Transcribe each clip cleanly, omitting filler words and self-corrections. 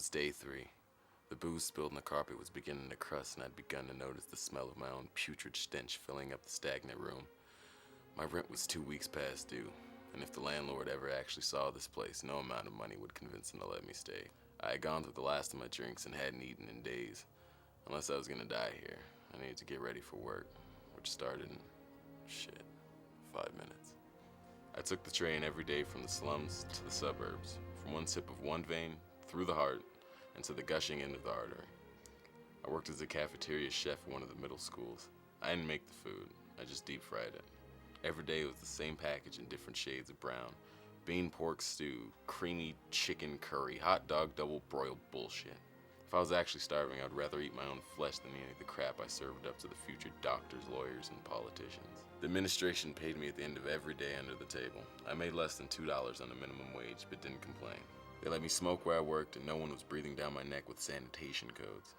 was day 3. The booze spilled on the carpet was beginning to crust, and I'd begun to notice the smell of my own putrid stench filling up the stagnant room. My rent was 2 weeks past due, and if the landlord ever actually saw this place, no amount of money would convince him to let me stay. I had gone through the last of my drinks and hadn't eaten in days. Unless I was gonna die here, I needed to get ready for work, which started in, 5 minutes. I took the train every day from the slums to the suburbs, from one sip of one vein, through the heart, and to the gushing end of the artery. I worked as a cafeteria chef at one of the middle schools. I didn't make the food, I just deep fried it. Every day it was the same package in different shades of brown. Bean pork stew, creamy chicken curry, hot dog double broiled bullshit. If I was actually starving, I'd rather eat my own flesh than any of the crap I served up to the future doctors, lawyers, and politicians. The administration paid me at the end of every day under the table. I made less than $2 on the minimum wage, but didn't complain. They let me smoke where I worked, and no one was breathing down my neck with sanitation codes.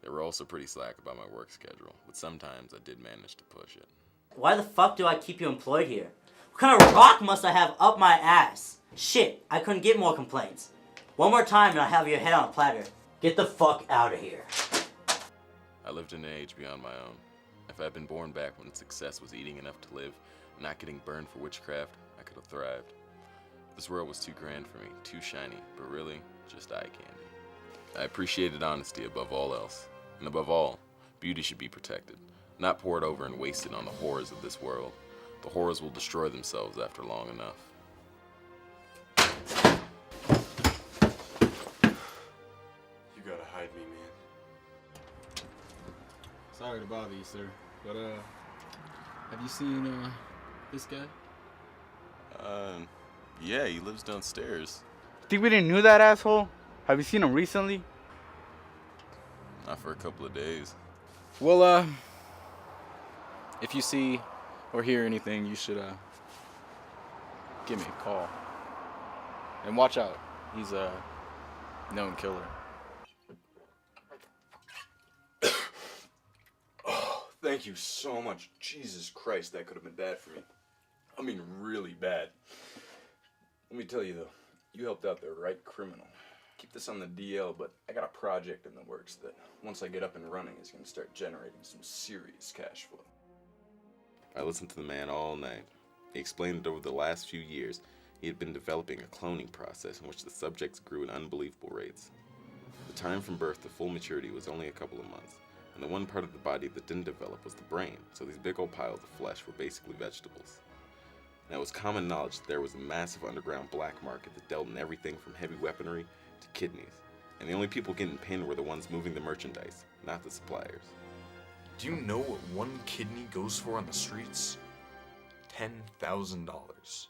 They were also pretty slack about my work schedule, but sometimes I did manage to push it. Why the fuck do I keep you employed here? What kind of rock must I have up my ass? Shit, I couldn't get more complaints. One more time and I'll have your head on a platter. Get the fuck out of here. I lived in an age beyond my own. If I'd been born back when success was eating enough to live and not getting burned for witchcraft, I could have thrived. This world was too grand for me, too shiny, but really, just eye candy. I appreciated honesty above all else. And above all, beauty should be protected, not poured over and wasted on the horrors of this world. The horrors will destroy themselves after long enough. You gotta hide me, man. Sorry to bother you, sir, but have you seen this guy? Yeah, he lives downstairs. Think we didn't knew that asshole? Have you seen him recently? Not for a couple of days. Well, if you see or hear anything, you should give me a call. And watch out, he's a known killer. Oh, thank you so much. Jesus Christ, that could have been bad for me. I mean, really bad. Let me tell you though, you helped out the right criminal. Keep this on the DL, but I got a project in the works that, once I get up and running, is going to start generating some serious cash flow. I listened to the man all night. He explained that over the last few years, he had been developing a cloning process in which the subjects grew at unbelievable rates. The time from birth to full maturity was only a couple of months, and the one part of the body that didn't develop was the brain, so these big old piles of flesh were basically vegetables. Now, it was common knowledge that there was a massive underground black market that dealt in everything from heavy weaponry to kidneys, and the only people getting pinned were the ones moving the merchandise, not the suppliers. Do you know what one kidney goes for on the streets? $10,000.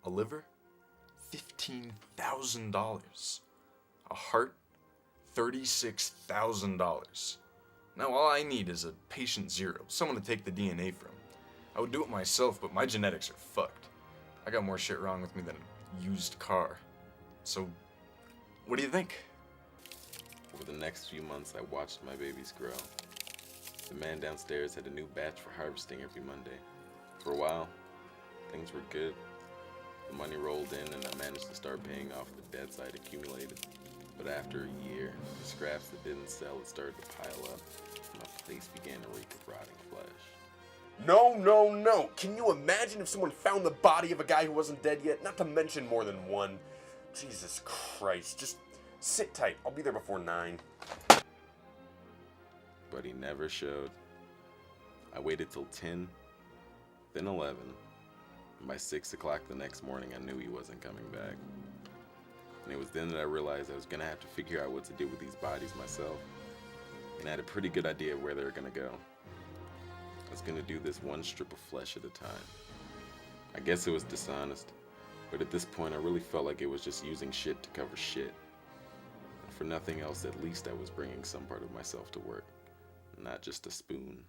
A liver? $15,000. A heart? $36,000. Now all I need is a patient zero, someone to take the DNA from. I would do it myself, but my genetics are fucked. I got more shit wrong with me than a used car. So, what do you think? Over the next few months, I watched my babies grow. The man downstairs had a new batch for harvesting every Monday. For a while, things were good. The money rolled in and I managed to start paying off the debts I'd accumulated. But after a year, the scraps that didn't sell had started to pile up, and my place began to reek of rotting flesh. No, no, no. Can you imagine if someone found the body of a guy who wasn't dead yet? Not to mention more than one. Jesus Christ. Just sit tight. I'll be there before 9. But he never showed. I waited till 10, then 11, and by 6 o'clock the next morning I knew he wasn't coming back. And it was then that I realized I was gonna have to figure out what to do with these bodies myself. And I had a pretty good idea of where they were gonna go. I was gonna do this one strip of flesh at a time. I guess it was dishonest, but at this point I really felt like it was just using shit to cover shit. And for nothing else, at least I was bringing some part of myself to work, not just a spoon.